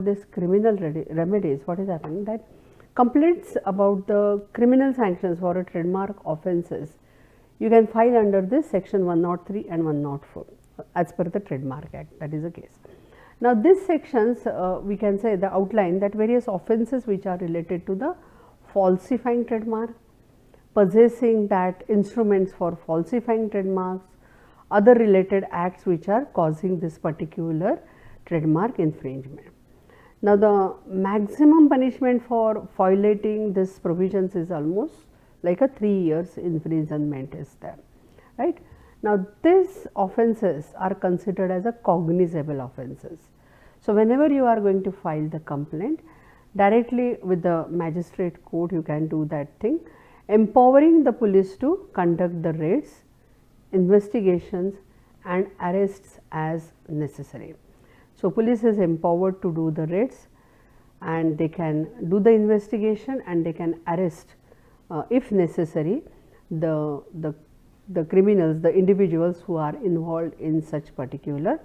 this criminal remedies, what is happening that complaints about the criminal sanctions for a trademark offences, you can file under this section 103 and 104 as per the Trademark Act. That is the case. Now, these sections we can say the outline that various offences which are related to the falsifying trademark, possessing that instruments for falsifying trademarks, other related acts which are causing this particular trademark infringement. Now, the maximum punishment for violating this provisions is almost like a 3 years imprisonment is there, right. Now, these offences are considered as a cognizable offences. So, whenever you are going to file the complaint directly with the magistrate court, you can do that thing, empowering the police to conduct the raids, investigations and arrests as necessary. So, police is empowered to do the raids and they can do the investigation and they can arrest if necessary the criminals, the individuals who are involved in such particular